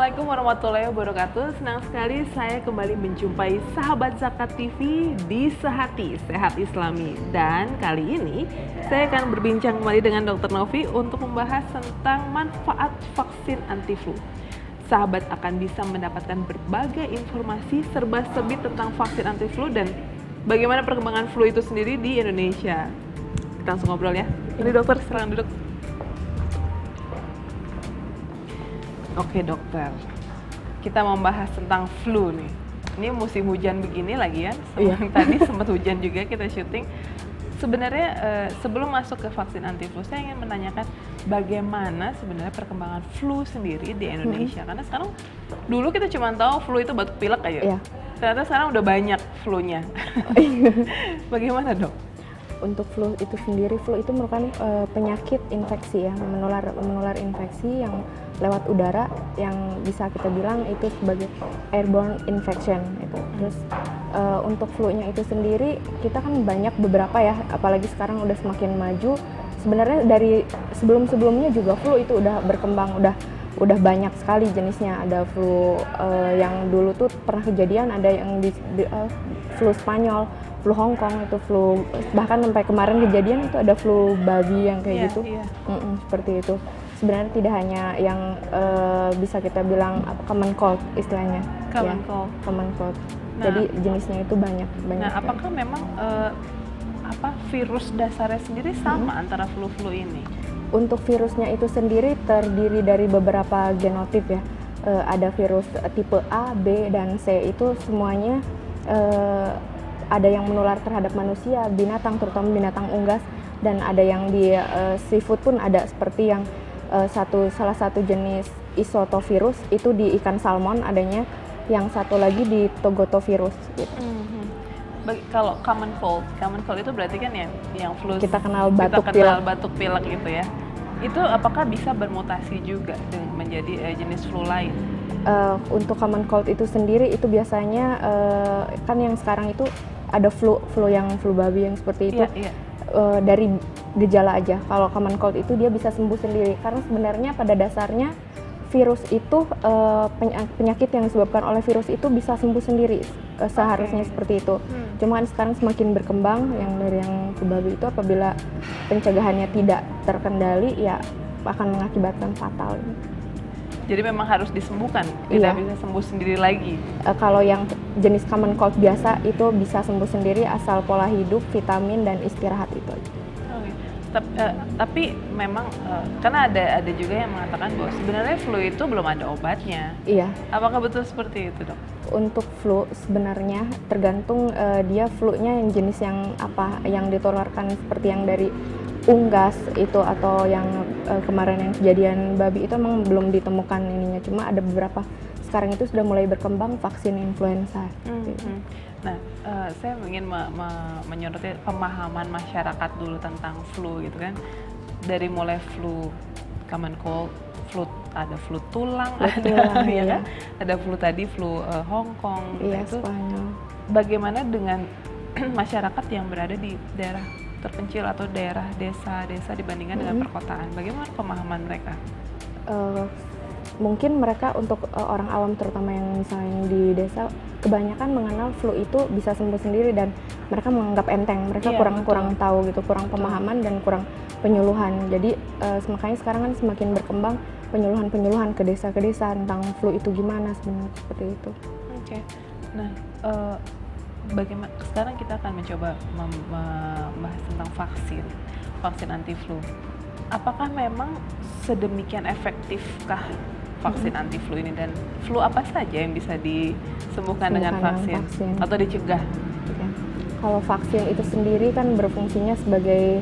Assalamualaikum warahmatullahi wabarakatuh. Senang sekali saya kembali menjumpai sahabat Zakat TV di Sehati, Sehat Islami. Dan kali ini saya akan berbincang kembali dengan Dr. Novi untuk membahas tentang manfaat vaksin anti-flu. Sahabat akan bisa mendapatkan berbagai informasi serba-serbi tentang vaksin anti-flu dan bagaimana perkembangan flu itu sendiri di Indonesia. Kita langsung ngobrol ya. Ini dokter, silakan duduk. Oke dokter, kita membahas tentang flu nih. Ini musim hujan begini lagi ya, tadi sempat hujan juga kita syuting. Sebenarnya sebelum masuk ke vaksin anti flu, saya ingin menanyakan bagaimana sebenarnya perkembangan flu sendiri di Indonesia. Karena sekarang, dulu kita cuma tahu flu itu batuk pilek aja. Ternyata sekarang udah banyak flu-nya. Bagaimana dok? Untuk flu itu sendiri, flu itu merupakan penyakit infeksi ya, menular infeksi yang lewat udara yang bisa kita bilang itu sebagai airborne infection itu. Terus untuk flu-nya itu sendiri kita kan banyak beberapa ya, apalagi sekarang udah semakin maju. Sebenarnya dari sebelum-sebelumnya juga flu itu udah berkembang, udah banyak sekali jenisnya. Ada flu yang dulu tuh pernah kejadian, ada yang flu Spanyol, flu Hong Kong itu flu, bahkan sampai kemarin kejadian itu ada flu babi yang kayak gitu. Seperti itu. Sebenarnya tidak hanya yang bisa kita bilang common cold istilahnya. Common cold. Nah, jadi jenisnya itu banyak. Nah, apakah memang virus dasarnya sendiri sama antara flu-flu ini? Untuk virusnya itu sendiri terdiri dari beberapa genotip ya. Ada virus tipe A, B, dan C itu semuanya ada yang menular terhadap manusia, binatang, terutama binatang unggas, dan ada yang di seafood pun ada, seperti yang salah satu jenis isotovirus itu di ikan salmon adanya, yang satu lagi di togotovirus gitu. Kalau common cold itu berarti kan ya yang flu kita kenal batuk pilek gitu ya. Itu apakah bisa bermutasi juga menjadi jenis flu lain? Untuk common cold itu sendiri itu biasanya kan yang sekarang itu ada flu yang flu babi yang seperti itu. Dari gejala aja. Kalau common cold itu dia bisa sembuh sendiri, karena sebenarnya pada dasarnya virus itu penyakit yang disebabkan oleh virus itu bisa sembuh sendiri, seharusnya seperti itu. Cuma kan sekarang semakin berkembang yang dari yang flu babi itu, apabila pencegahannya tidak terkendali ya akan mengakibatkan fatal. Jadi memang harus disembuhkan, tidak bisa sembuh sendiri lagi. Kalau yang jenis common cold biasa itu bisa sembuh sendiri asal pola hidup, vitamin, dan istirahat itu. Tapi memang karena ada juga yang mengatakan bahwa sebenarnya flu itu belum ada obatnya. Iya. Apakah betul seperti itu dok? Untuk flu sebenarnya tergantung dia flu-nya yang jenis yang apa, yang ditularkan seperti yang dari unggas itu atau yang kemarin yang kejadian babi itu memang belum ditemukan ininya, cuma ada beberapa sekarang itu sudah mulai berkembang vaksin influenza. Nah, saya ingin menyoroti pemahaman masyarakat dulu tentang flu gitu kan, dari mulai flu common cold, ada flu tulang, ya kan? Ada flu tadi flu Hong Kong, itu Spanyol. Bagaimana dengan masyarakat yang berada di daerah terpencil atau daerah desa-desa dibandingkan dengan perkotaan? Bagaimana pemahaman mereka? Mungkin mereka untuk orang awam terutama yang misalnya di desa kebanyakan mengenal flu itu bisa sembuh sendiri dan mereka menganggap enteng. Mereka kurang tahu gitu, kurang pemahaman dan kurang penyuluhan. Jadi makanya sekarang kan semakin berkembang penyuluhan ke desa tentang flu itu gimana sebenarnya, seperti itu. Oke. Nah, bagaimana sekarang kita akan mencoba membahas tentang vaksin anti flu. Apakah memang sedemikian efektifkah vaksin anti flu ini, dan flu apa saja yang bisa disembuhkan dengan vaksin atau dicegah? Kalau vaksin itu sendiri kan berfungsinya sebagai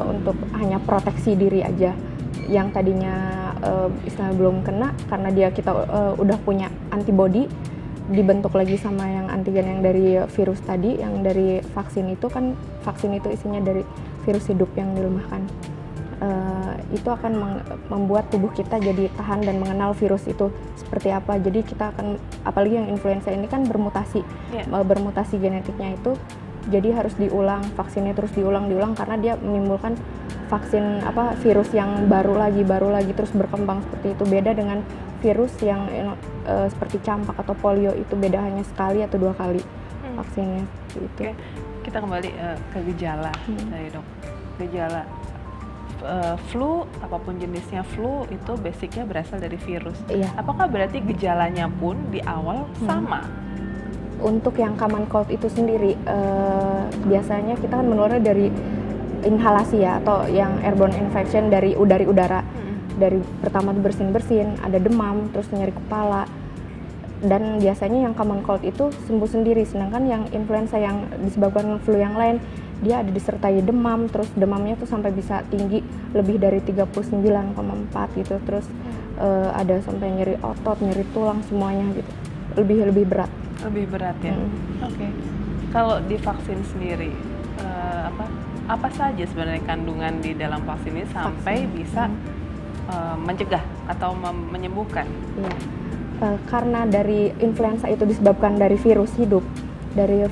untuk hanya proteksi diri aja, yang tadinya istilah belum kena, karena kita udah punya antibody, dibentuk lagi sama yang antigen yang dari virus tadi, yang dari vaksin itu kan, vaksin itu isinya dari virus hidup yang dilemahkan. Itu akan membuat tubuh kita jadi tahan dan mengenal virus itu seperti apa. Jadi kita akan, apalagi yang influenza ini kan bermutasi, bermutasi genetiknya itu Jadi harus diulang, vaksinnya terus diulang karena dia menimbulkan vaksin virus yang baru lagi terus berkembang seperti itu. Beda dengan virus yang seperti campak atau polio, itu beda hanya sekali atau 2 kali vaksinnya seperti itu. Oke. Kita kembali ke gejala dari dok. Gejala flu, apapun jenisnya flu itu basicnya berasal dari virus. Iya. Apakah berarti gejalanya pun di awal sama? Untuk yang common cold itu sendiri, biasanya kita kan menularnya dari inhalasi ya, atau yang airborne infection dari udara. Dari pertama tuh bersin-bersin, ada demam, terus nyeri kepala. Dan biasanya yang common cold itu sembuh sendiri, sedangkan yang influenza yang disebabkan flu yang lain, dia ada disertai demam, terus demamnya tuh sampai bisa tinggi lebih dari 39,4 gitu. Terus ada sampai nyeri otot, nyeri tulang, semuanya gitu. Lebih berat. Lebih berat ya. Oke. Kalau di vaksin sendiri, apa saja sebenarnya kandungan di dalam vaksin ini sampai bisa mencegah atau menyembuhkan? Iya. Karena dari influenza itu disebabkan dari virus hidup, dari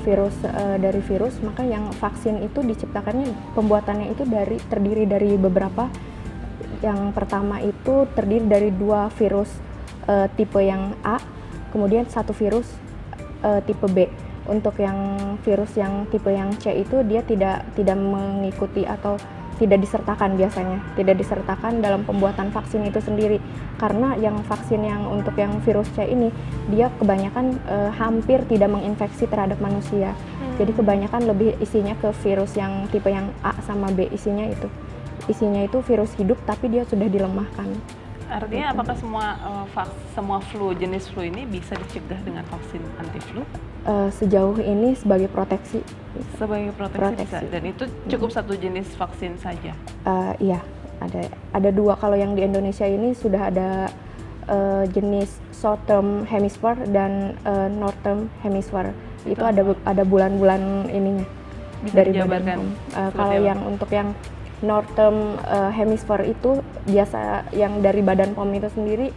virus, maka yang vaksin itu diciptakannya, pembuatannya itu terdiri dari beberapa. Yang pertama itu terdiri dari 2 virus tipe yang A, kemudian 1 virus tipe B. Untuk yang virus yang tipe yang C itu dia tidak mengikuti atau tidak disertakan, biasanya tidak disertakan dalam pembuatan vaksin itu sendiri, karena yang vaksin yang untuk yang virus C ini dia kebanyakan hampir tidak menginfeksi terhadap manusia. Jadi kebanyakan lebih isinya ke virus yang tipe yang A sama B, isinya itu virus hidup tapi dia sudah dilemahkan. Artinya apakah semua jenis flu ini bisa dicegah dengan vaksin anti flu? Sejauh ini sebagai proteksi. Sebagai proteksi. Bisa. Dan itu cukup satu jenis vaksin saja? Iya, ada 2. Kalau yang di Indonesia ini sudah ada jenis short term hemisphere dan north term hemisphere. Itu ada bulan-bulan ininya. Bisa dari dijabarkan? Kalau yang untuk yang North term hemisphere itu biasa yang dari Badan POM itu sendiri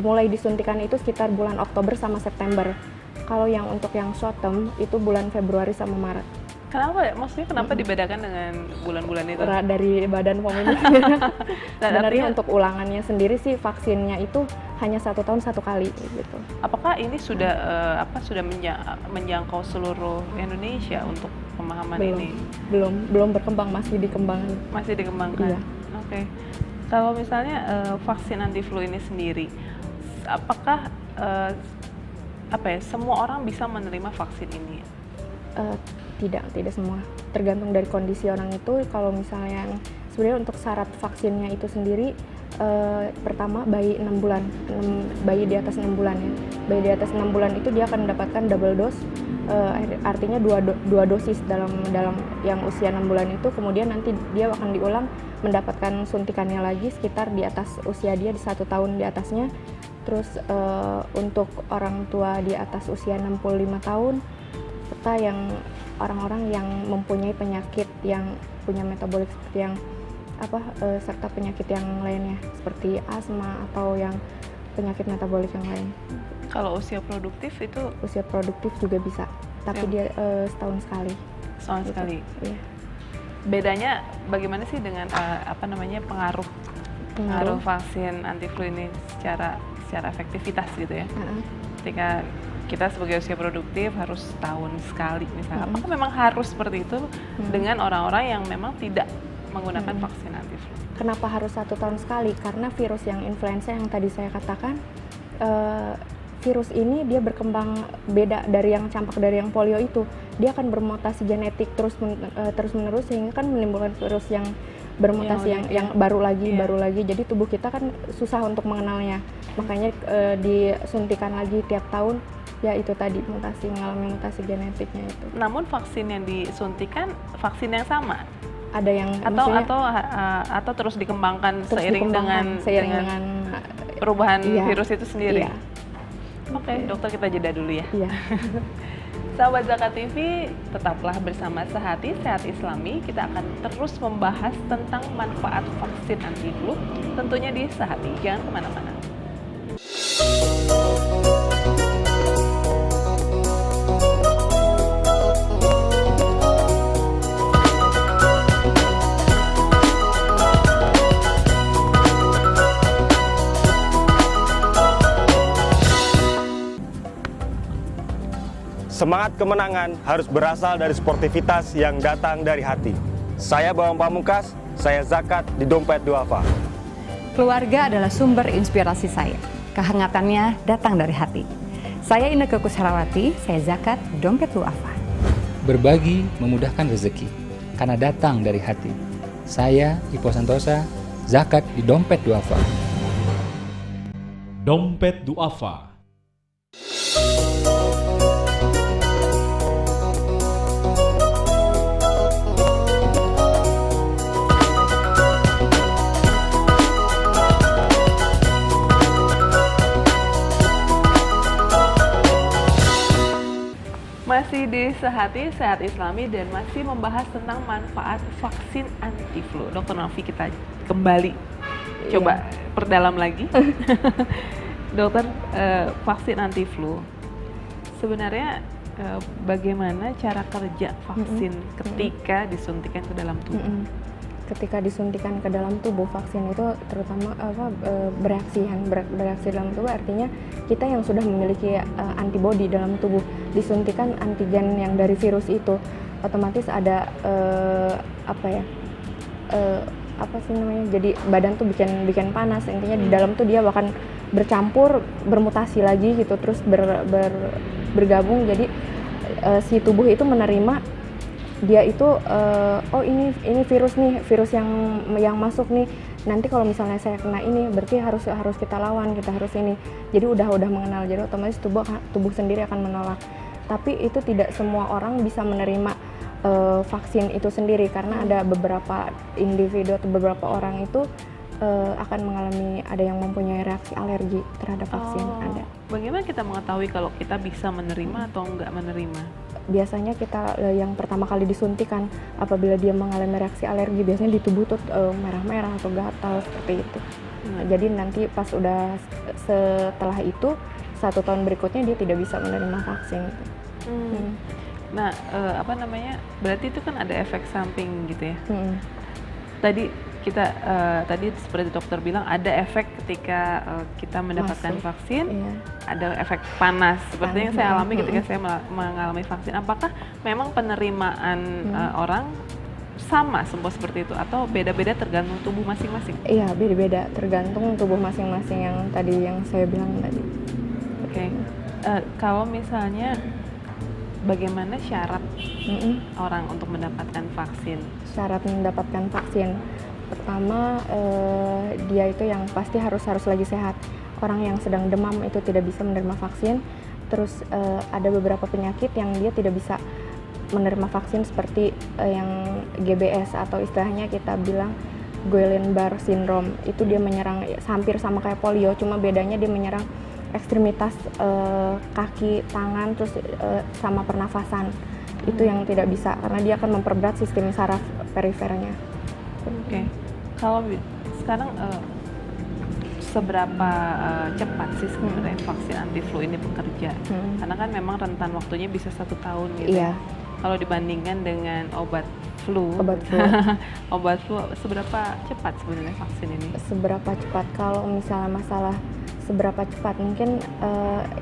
mulai disuntikan itu sekitar bulan Oktober sama September. Kalau yang untuk yang short term itu bulan Februari sama Maret. Kenapa ya? Maksudnya kenapa dibedakan dengan bulan-bulan itu? Dari Badan POM ini. Sebenarnya untuk ulangannya sendiri sih vaksinnya itu hanya 1 tahun 1 kali gitu. Apakah ini sudah menjangkau seluruh Indonesia untuk pemahaman ini? Belum berkembang, masih dikembangkan. Masih dikembangkan. Iya. Oke. Kalau misalnya vaksin anti flu ini sendiri, apakah semua orang bisa menerima vaksin ini? Tidak semua. Tergantung dari kondisi orang itu. Kalau misalnya sebenarnya untuk syarat vaksinnya itu sendiri, pertama bayi 6 bulan, bayi di atas 6 bulan ya. Bayi di atas 6 bulan itu dia akan mendapatkan double dose, artinya dua dosis dalam yang usia 6 bulan itu. Kemudian nanti dia akan diulang mendapatkan suntikannya lagi sekitar di atas usia dia di 1 tahun di atasnya. Terus untuk orang tua di atas usia 65 tahun serta yang orang-orang yang mempunyai penyakit yang punya metabolik seperti yang serta penyakit yang lainnya seperti asma atau yang penyakit metabolik yang lain. Kalau usia produktif itu? Usia produktif juga bisa, tapi dia setahun sekali. Setahun sekali. Iya. Bedanya bagaimana sih dengan pengaruh vaksin anti flu ini secara efektivitas gitu ya? Ketika kita sebagai usia produktif harus setahun sekali misalnya, apakah memang harus seperti itu dengan orang-orang yang memang tidak menggunakan vaksin anti flu? Kenapa harus 1 tahun sekali? Karena virus yang influenza yang tadi saya katakan, virus ini dia berkembang beda dari yang campak, dari yang polio itu. Dia akan bermutasi genetik terus menerus sehingga kan menimbulkan virus yang bermutasi yang baru lagi. Jadi tubuh kita kan susah untuk mengenalnya. Makanya disuntikan lagi tiap tahun. Ya itu tadi mengalami mutasi genetiknya itu. Namun vaksin yang disuntikan vaksin yang sama? Ada yang atau terus dikembangkan seiring dengan perubahan virus itu sendiri. Iya. Oke, dokter, kita jeda dulu ya. Iya. Sahabat Zakat TV, tetaplah bersama Sehati Sehat Islami. Kita akan terus membahas tentang manfaat vaksin anti flu, tentunya di Sehati. Jangan kemana-mana. semangat kemenangan harus berasal dari sportivitas yang datang dari hati. Saya Bambang Pamungkas, saya zakat di Dompet Duafa. Keluarga adalah sumber inspirasi saya. Kehangatannya datang dari hati. Saya Inneke Kusharawati, saya zakat Dompet Duafa. Berbagi memudahkan rezeki, karena datang dari hati. Saya Ipo Santosa, zakat di Dompet Duafa. Dompet Duafa. Masih di Sehati, Sehat Islami, dan masih membahas tentang manfaat vaksin anti-flu. Dokter Novi, kita kembali coba perdalam lagi. Dokter, vaksin anti-flu, sebenarnya bagaimana cara kerja vaksin ketika disuntikan ke dalam tubuh? Ketika disuntikan ke dalam tubuh, vaksin itu terutama bereaksi dalam tubuh, artinya kita yang sudah memiliki antibodi dalam tubuh disuntikan antigen yang dari virus itu, otomatis ada jadi badan tuh bikin panas, intinya di dalam tuh dia akan bercampur, bermutasi lagi gitu, terus bergabung, jadi si tubuh itu menerima dia itu ini virus nih, virus yang masuk nih, nanti kalau misalnya saya kena ini berarti harus kita lawan, kita harus ini, jadi udah mengenal, jadi otomatis tubuh sendiri akan menolak. Tapi itu tidak semua orang bisa menerima vaksin itu sendiri, karena ada beberapa individu atau beberapa orang itu akan mengalami, ada yang mempunyai reaksi alergi terhadap vaksin. Ada. Bagaimana kita mengetahui kalau kita bisa menerima atau enggak menerima? Biasanya kita yang pertama kali disuntikan, apabila dia mengalami reaksi alergi, biasanya di tubuh tuh merah-merah atau gatal seperti itu. Jadi nanti pas udah setelah itu 1 tahun berikutnya dia tidak bisa menerima vaksin. Nah, berarti itu kan ada efek samping gitu ya. Tadi seperti dokter bilang ada efek ketika kita mendapatkan vaksin, ada efek panas seperti yang saya alami ketika saya mengalami vaksin. Apakah memang penerimaan orang sama semua seperti itu atau beda-beda tergantung tubuh masing-masing? Iya, beda-beda tergantung tubuh masing-masing yang saya bilang tadi. Oke. Kalau misalnya bagaimana syarat orang untuk mendapatkan vaksin? Syarat mendapatkan vaksin, pertama dia itu yang pasti harus lagi sehat. Orang yang sedang demam itu tidak bisa menerima vaksin. Terus ada beberapa penyakit yang dia tidak bisa menerima vaksin, seperti yang GBS atau istilahnya kita bilang Guillain-Barré syndrome. Itu dia menyerang hampir sama kayak polio, cuma bedanya dia menyerang ekstremitas kaki, tangan, terus sama pernafasan. Itu yang tidak bisa, karena dia akan memperberat sistem saraf perifernya. Oke. Kalau sekarang seberapa cepat sih sebenarnya vaksin anti-flu ini bekerja? Karena kan memang rentan waktunya bisa 1 tahun gitu. Iya. Kalau dibandingkan dengan obat flu, obat flu seberapa cepat sebenarnya vaksin ini? Seberapa cepat? Kalau misalnya masalah seberapa cepat, mungkin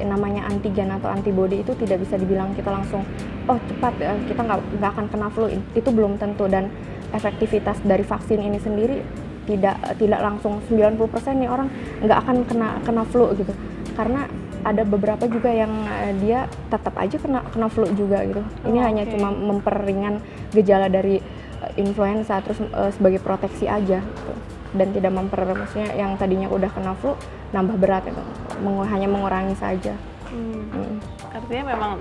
namanya antigen atau antibody itu tidak bisa dibilang kita langsung cepat, kita nggak akan kena flu, itu belum tentu. Dan efektivitas dari vaksin ini sendiri tidak langsung 90% nih orang nggak akan kena flu gitu, karena ada beberapa juga yang dia tetap aja kena flu juga gitu. Ini hanya cuma memperingan gejala dari influenza, terus sebagai proteksi aja gitu. Dan tidak maksudnya yang tadinya udah kena flu nambah berat gitu, hanya mengurangi saja. Artinya memang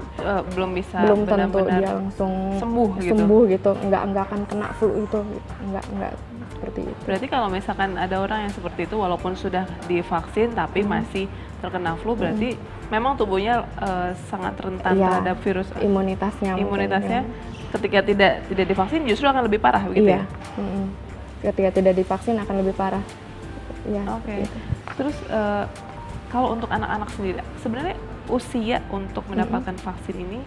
belum bisa belum tentu benar-benar dia langsung sembuh gitu, nggak akan kena flu itu gitu. nggak seperti itu. Berarti kalau misalkan ada orang yang seperti itu walaupun sudah divaksin tapi masih terkena flu, berarti memang tubuhnya sangat rentan terhadap virus. Imunitasnya ketika tidak divaksin justru akan lebih parah begitu ya? Ketika tidak divaksin akan lebih parah. Ya. Oke. Gitu. Terus kalau untuk anak-anak sendiri, sebenarnya usia untuk mendapatkan vaksin ini?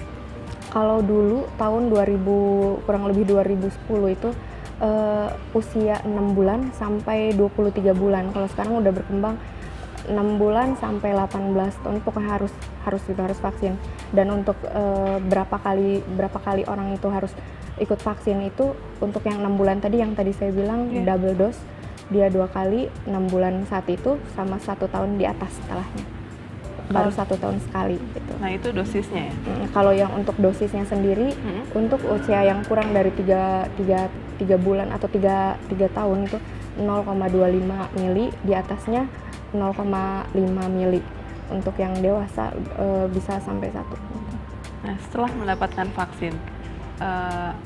Kalau dulu tahun 2000 kurang lebih 2010 itu usia 6 bulan sampai 23 bulan. Kalau sekarang udah berkembang 6 bulan sampai 18 tahun pokoknya harus vaksin. Dan untuk berapa kali orang itu harus ikut vaksin itu untuk yang 6 bulan tadi yang tadi saya bilang double dose, dia 2 kali 6 bulan saat itu sama 1 tahun di atas setelahnya. Baru 1 tahun sekali gitu. Nah itu dosisnya ya? Kalau yang untuk dosisnya sendiri untuk usia yang kurang dari 3 bulan atau 3 tahun itu 0,25 mili, di atasnya 0,5 mili. Untuk yang dewasa bisa sampai 1. Nah setelah mendapatkan vaksin,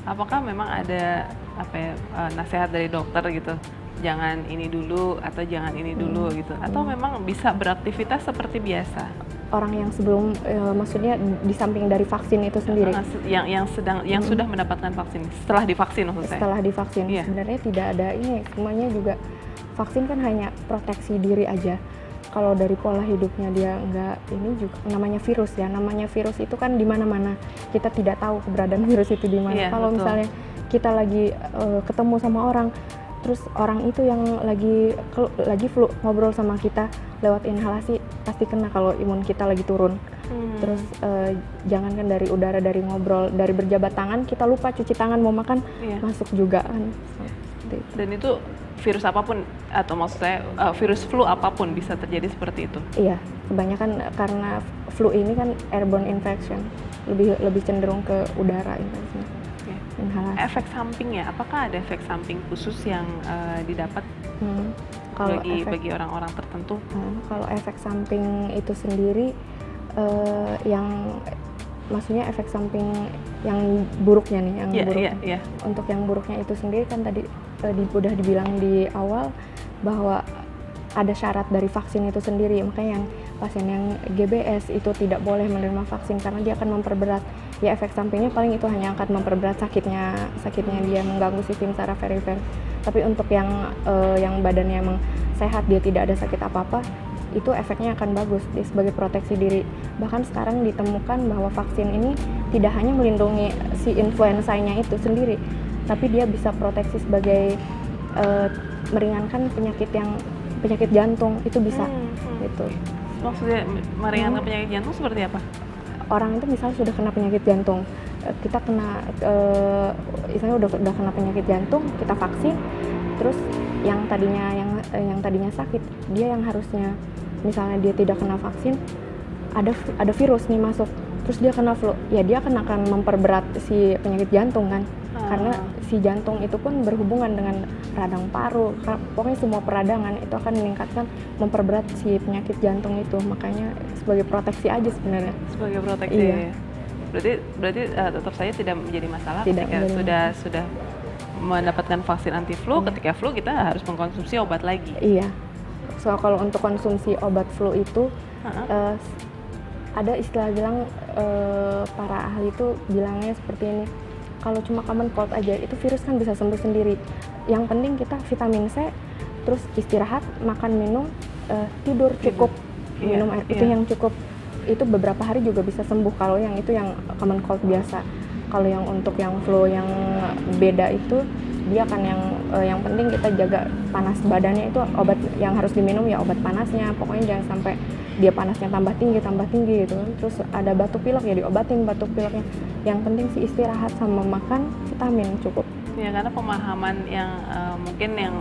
apakah memang ada nasihat dari dokter gitu? Jangan ini dulu atau jangan ini dulu gitu, atau memang bisa beraktivitas seperti biasa? Orang yang sebelum maksudnya di samping dari vaksin itu sendiri, yang sudah mendapatkan vaksin, setelah divaksin maksud saya? Setelah divaksin, sebenarnya tidak ada ini, semuanya juga vaksin kan hanya proteksi diri aja. Kalau dari pola hidupnya dia enggak, ini juga namanya virus ya, namanya virus itu kan di mana-mana, kita tidak tahu keberadaan virus itu di mana. Kalau misalnya kita lagi ketemu sama orang, terus orang itu yang lagi flu ngobrol sama kita lewat inhalasi, pasti kena kalau imun kita lagi turun. Terus jangankan dari udara, dari ngobrol, dari berjabat tangan, kita lupa cuci tangan mau makan, masuk juga kan. Dan itu virus apapun, atau maksud saya virus flu apapun bisa terjadi seperti itu? Iya, kebanyakan karena flu ini kan airborne infection, lebih cenderung ke udara infeksinya. Inhalasi. Efek sampingnya, apakah ada efek samping khusus yang didapat bagi orang-orang tertentu? Kalau efek samping itu sendiri, yang maksudnya efek samping yang buruknya nih, untuk yang buruknya itu sendiri kan tadi udah dibilang di awal bahwa ada syarat dari vaksin itu sendiri, makanya yang pasien yang GBS itu tidak boleh menerima vaksin karena dia akan memperberat. Ya efek sampingnya paling itu hanya akan memperberat sakitnya dia, mengganggu sistem saraf perifer. Tapi untuk yang badannya emang sehat, dia tidak ada sakit apa-apa, itu efeknya akan bagus dia sebagai proteksi diri. Bahkan sekarang ditemukan bahwa vaksin ini tidak hanya melindungi si influenzanya itu sendiri, tapi dia bisa proteksi sebagai meringankan penyakit jantung, itu bisa gitu. Maksudnya meringankan penyakit jantung seperti apa? Orang itu misalnya sudah kena penyakit jantung, kita kena misalnya udah kena penyakit jantung, kita vaksin, terus yang tadinya sakit, dia yang harusnya misalnya dia tidak kena vaksin, ada virus nih masuk, terus dia kena flu, ya dia akan memperberat si penyakit jantung kan. Karena si jantung itu pun berhubungan dengan radang paru, pokoknya semua peradangan itu akan memperberat si penyakit jantung itu. Makanya sebagai proteksi aja sebenarnya. Sebagai proteksi. Iya. Berarti tetap saja tidak menjadi masalah ketika sudah mendapatkan vaksin anti flu. Ketika flu kita harus mengkonsumsi obat lagi. Iya. So kalau untuk konsumsi obat flu itu ada istilah bilang, para ahli itu bilangnya seperti ini. Kalau cuma common cold aja, itu virus kan bisa sembuh sendiri. Yang penting kita vitamin C, terus istirahat, makan, minum, tidur cukup, minum air putih yang cukup. Itu beberapa hari juga bisa sembuh kalau yang itu yang common cold biasa. Kalau yang untuk yang flu yang beda itu, dia akan yang penting kita jaga panas badannya, itu obat yang harus diminum ya obat panasnya. Pokoknya jangan sampai dia panasnya tambah tinggi gitu. Terus ada batuk pilek ya diobatin batuk pileknya. Yang penting sih istirahat sama makan vitamin cukup. Ya karena pemahaman yang mungkin yang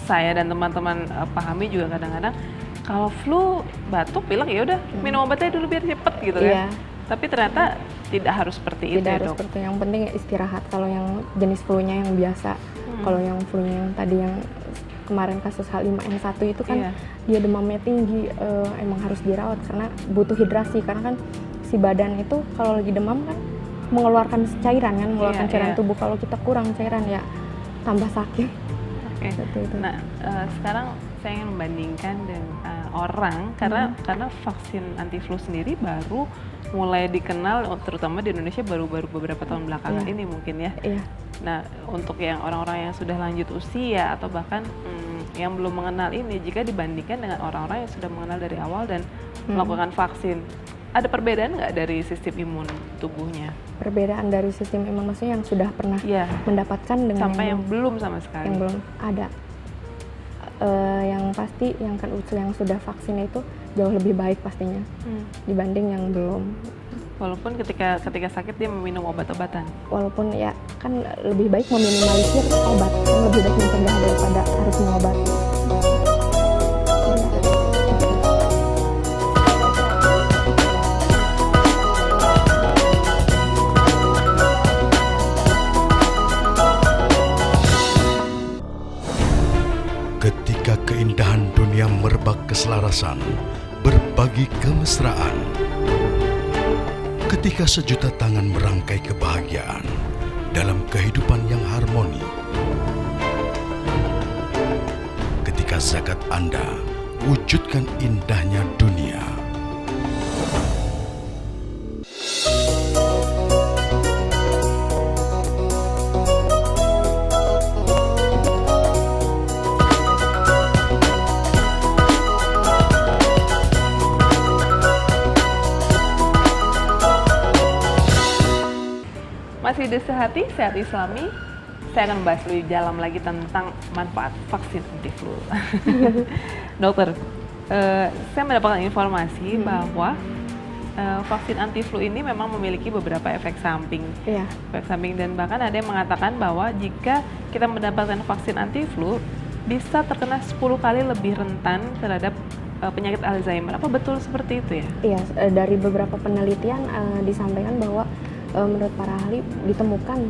saya dan teman-teman pahami juga kadang-kadang kalau flu batuk pilek ya udah minum obatnya dulu biar cepet gitu kan. Tapi ternyata tidak harus seperti itu. Tidak harus seperti yang penting istirahat. Kalau yang jenis flu-nya yang biasa, kalau yang flu-nya yang tadi yang kemarin kasus H5N1 itu kan dia demamnya tinggi, emang harus dirawat karena butuh hidrasi. Karena kan si badan itu kalau lagi demam kan mengeluarkan cairan kan, mengeluarkan cairan tubuh. Kalau kita kurang cairan ya tambah sakit. Nah sekarang saya ingin membandingkan dengan orang karena vaksin anti flu sendiri baru mulai dikenal terutama di Indonesia baru beberapa tahun belakangan ini mungkin ya. Nah untuk yang orang-orang yang sudah lanjut usia atau bahkan yang belum mengenal ini, jika dibandingkan dengan orang-orang yang sudah mengenal dari awal dan melakukan vaksin, ada perbedaan nggak dari sistem imun tubuhnya? Perbedaan dari sistem imun maksudnya yang sudah pernah mendapatkan dengan sampai yang belum sama sekali? Yang belum ada. Yang pasti yang sudah vaksin itu jauh lebih baik pastinya dibanding yang belum. Walaupun ketika sakit dia meminum obat-obatan. Walaupun ya kan lebih baik meminimalisir obat, kan lebih baik mencegah daripada harus mengobati. Ketika keindahan dunia merebak keselarasan, berbagi kemesraan. Ketika sejuta tangan merangkai kebahagiaan dalam kehidupan yang harmoni. Ketika zakat Anda wujudkan indahnya dunia. Masih di Sehati, Sehat Islami, saya akan membahas lebih dalam lagi tentang manfaat vaksin anti-flu. Dokter, saya mendapatkan informasi bahwa vaksin anti-flu ini memang memiliki beberapa efek samping. Iya. Efek samping, dan bahkan ada yang mengatakan bahwa jika kita mendapatkan vaksin anti-flu, bisa terkena 10 kali lebih rentan terhadap penyakit Alzheimer. Apa betul seperti itu ya? Iya, dari beberapa penelitian disampaikan bahwa menurut para ahli ditemukan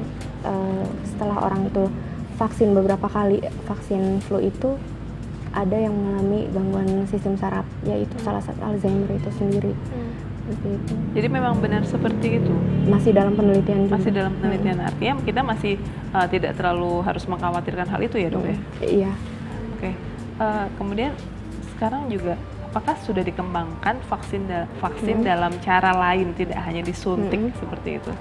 setelah orang itu vaksin beberapa kali vaksin flu itu ada yang mengalami gangguan sistem saraf, yaitu salah satu Alzheimer itu sendiri. Seperti itu. Jadi memang benar seperti itu? Masih dalam penelitian juga. Masih dalam penelitian, artinya kita masih tidak terlalu harus mengkhawatirkan hal itu ya dok ya? Iya. Oke. Kemudian sekarang juga apakah sudah dikembangkan vaksin dalam cara lain, tidak hanya disuntik seperti itu?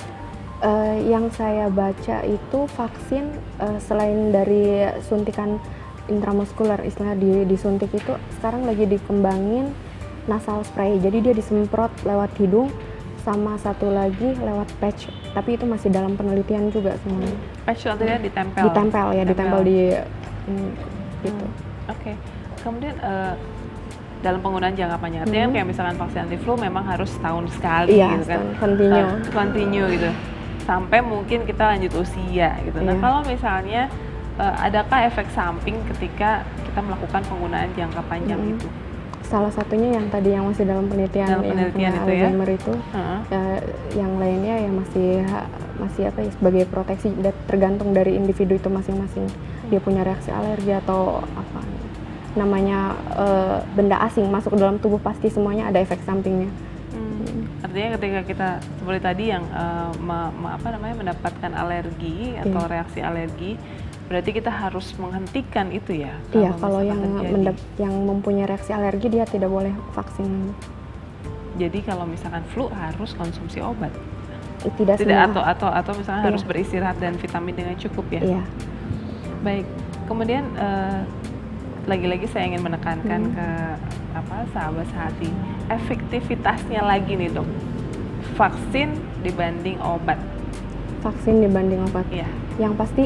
Yang saya baca itu vaksin selain dari suntikan intramuskuler, istilah disuntik itu sekarang lagi dikembangin nasal spray. Jadi dia disemprot lewat hidung, sama satu lagi lewat patch. Tapi itu masih dalam penelitian juga semuanya. Patch artinya ditempel? Ditempel di gitu. Oke. Kemudian dalam penggunaan jangka panjang, artinya kayak misalkan vaksin anti-flu memang harus setahun sekali gitu kan? Continue gitu, sampai mungkin kita lanjut usia gitu. Nah kalau misalnya adakah efek samping ketika kita melakukan penggunaan jangka panjang itu? Salah satunya yang tadi yang masih dalam penelitian itu Alzheimer ya? Itu, yang lainnya ya masih apa ya, sebagai proteksi, tergantung dari individu itu masing-masing. Dia punya reaksi alergi atau apa namanya, benda asing masuk dalam tubuh, pasti semuanya ada efek sampingnya. Artinya ketika kita seperti tadi yang mendapatkan alergi atau reaksi alergi, berarti kita harus menghentikan itu ya? Iya, kalau yang mempunyai reaksi alergi dia tidak boleh vaksin. Jadi kalau misalkan flu harus konsumsi obat? Tidak atau misalnya harus beristirahat dan vitamin dengan cukup ya? Iya. Baik, kemudian lagi-lagi saya ingin menekankan ke sahabat sehati, efektivitasnya lagi nih dok, vaksin dibanding obat. Vaksin dibanding obat? Iya. Yang pasti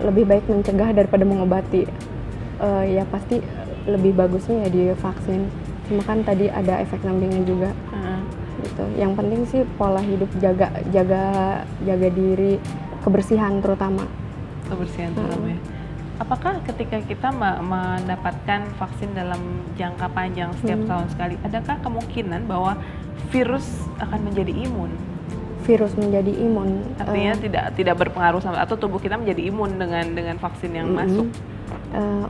lebih baik mencegah daripada mengobati. Ya pasti lebih bagusnya ya di vaksin. Cuma kan tadi ada efek sampingnya juga. Gitu. Yang penting sih pola hidup, jaga diri, kebersihan terutama. Kebersihan terutama ya. Apakah ketika kita mendapatkan vaksin dalam jangka panjang setiap tahun sekali, adakah kemungkinan bahwa virus akan menjadi imun? Virus menjadi imun? Artinya tidak berpengaruh sama, atau tubuh kita menjadi imun dengan vaksin yang masuk?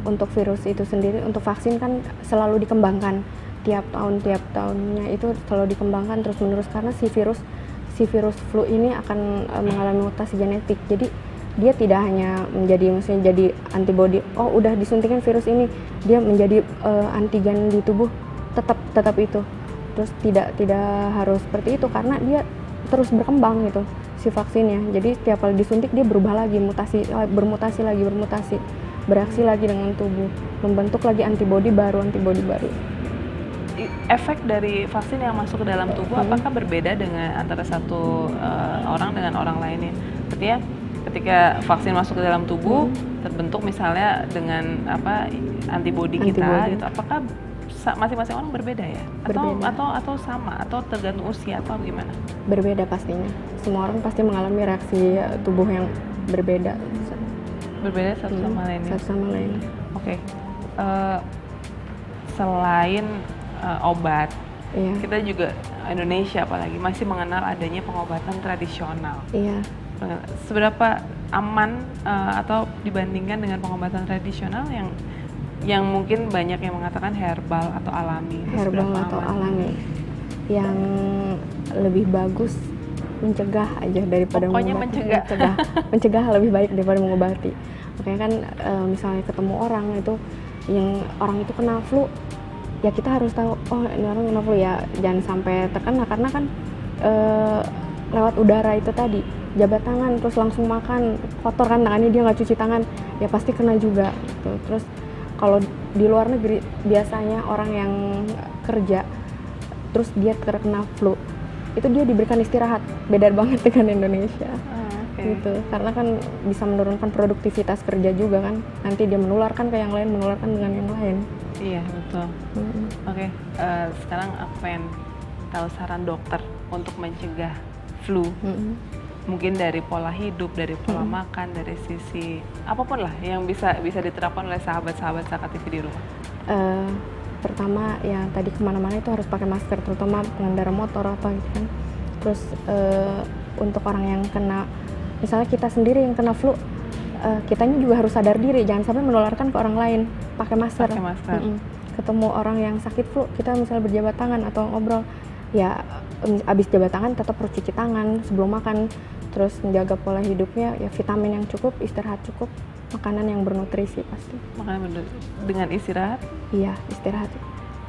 Untuk virus itu sendiri, untuk vaksin kan selalu dikembangkan tiap tahunnya itu selalu dikembangkan terus menerus, karena si virus flu ini akan mengalami mutasi genetik. Jadi dia tidak hanya jadi antibody, udah disuntikan virus ini, dia menjadi antigen di tubuh, tetap itu. Terus tidak harus seperti itu, karena dia terus berkembang gitu si vaksinnya. Jadi setiap kali disuntik dia berubah lagi, bermutasi, bereaksi lagi dengan tubuh, membentuk lagi antibody baru. Efek dari vaksin yang masuk ke dalam tubuh apakah berbeda dengan antara satu orang dengan orang lainnya? Artinya ketika vaksin masuk ke dalam tubuh terbentuk misalnya dengan antibodi kita Antibodi. gitu. Apakah masing-masing orang berbeda ya? Berbeda. Atau sama atau tergantung usia atau gimana? Berbeda pastinya. Semua orang pasti mengalami reaksi tubuh yang berbeda. Berbeda satu sama lain ya. Satu sama lain. Oke. Selain obat, Iya. kita juga Indonesia apalagi masih mengenal adanya pengobatan tradisional. Iya. Seberapa aman atau dibandingkan dengan pengobatan tradisional yang mungkin banyak yang mengatakan herbal atau alami? Itu Herbal seberapa atau aman? alami. Yang lebih bagus mencegah aja daripada Pokoknya mengobati. mencegah. Mencegah lebih baik daripada mengobati. Makanya kan misalnya ketemu orang itu yang orang itu kena flu, ya kita harus tahu oh ini orang kena flu ya, jangan sampai terkena karena kan lewat udara itu tadi, jabat tangan terus langsung makan, kotor kan tangannya, dia nggak cuci tangan, ya pasti kena juga gitu. Terus kalau di luar negeri biasanya orang yang kerja terus dia terkena flu itu dia diberikan istirahat, beda banget dengan Indonesia. Gitu, karena kan bisa menurunkan produktivitas kerja juga kan, nanti dia menularkan ke yang lain, menularkan dengan yang lain. Iya betul. Oke, sekarang aku pengen tahu saran dokter untuk mencegah flu. Mungkin dari pola hidup, dari pola makan, dari sisi apapun lah yang bisa diterapkan oleh sahabat-sahabat Zakat TV di rumah. Pertama ya tadi kemana-mana itu harus pakai masker, terutama pengendara motor apa gitu kan. Terus untuk orang yang kena, misalnya kita sendiri yang kena flu, kitanya juga harus sadar diri, jangan sampai menularkan ke orang lain. Pakai masker. Pakai masker. Ketemu orang yang sakit flu, kita misalnya berjabat tangan atau ngobrol, ya abis jabat tangan tetap harus cuci tangan sebelum makan. Terus menjaga pola hidupnya, ya vitamin yang cukup, istirahat cukup, makanan yang bernutrisi pasti. Makanya dengan istirahat. Iya, istirahat.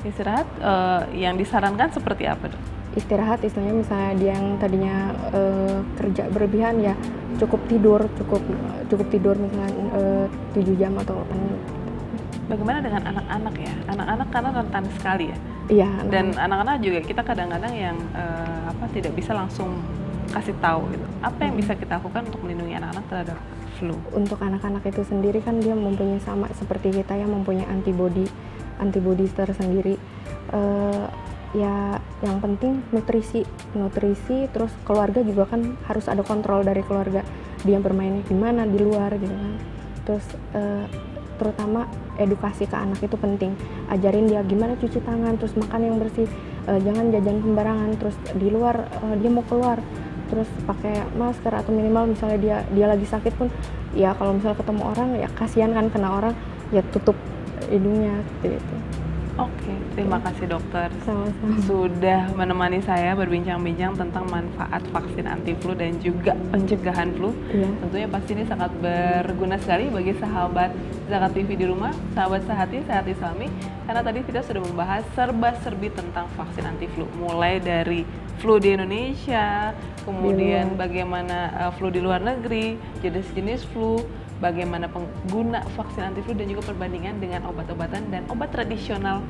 Istirahat yang disarankan seperti apa dok? Istirahat istilahnya misalnya dia yang tadinya kerja berlebihan ya cukup tidur misalnya 7 jam atau 8 jam. Bagaimana dengan anak-anak ya? Anak-anak karena rentan sekali ya. Iya. Dan anak-anak juga kita kadang-kadang yang tidak bisa langsung kasih tahu gitu. Apa yang bisa kita lakukan untuk melindungi anak-anak terhadap flu? Untuk anak-anak itu sendiri kan dia mempunyai sama seperti kita yang mempunyai antibodi tersendiri. Ya yang penting nutrisi terus keluarga juga kan harus ada kontrol dari keluarga, dia bermainnya gimana di luar gitu kan. Terus terutama edukasi ke anak itu penting, ajarin dia gimana cuci tangan, terus makan yang bersih, jangan jajan sembarangan, terus di luar dia mau keluar terus pakai masker atau minimal misalnya dia lagi sakit pun ya kalau misalnya ketemu orang ya kasihan kan kena orang ya tutup hidungnya gitu. Oke, terima kasih dokter. Sama-sama. Sudah menemani saya berbincang-bincang tentang manfaat vaksin anti flu dan juga pencegahan flu. Iya. Tentunya pasti ini sangat berguna sekali bagi sahabat Zakat TV di rumah, sahabat Sehati, Sehat Islami. Karena tadi kita sudah membahas serba-serbi tentang vaksin anti flu. Mulai dari flu di Indonesia, kemudian bagaimana flu di luar negeri, jenis-jenis flu, bagaimana pengguna vaksin anti flu dan juga perbandingan dengan obat-obatan dan obat tradisional.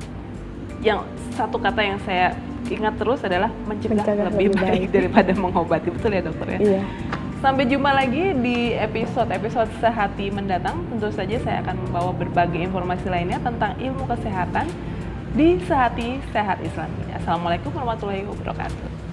Yang satu kata yang saya ingat terus adalah mencegah lebih baik daripada mengobati. Betul ya dokter ya? Iya. Sampai jumpa lagi di episode Sehati mendatang. Tentu saja saya akan membawa berbagai informasi lainnya tentang ilmu kesehatan di Sehati Sehat Islami. Assalamualaikum warahmatullahi wabarakatuh.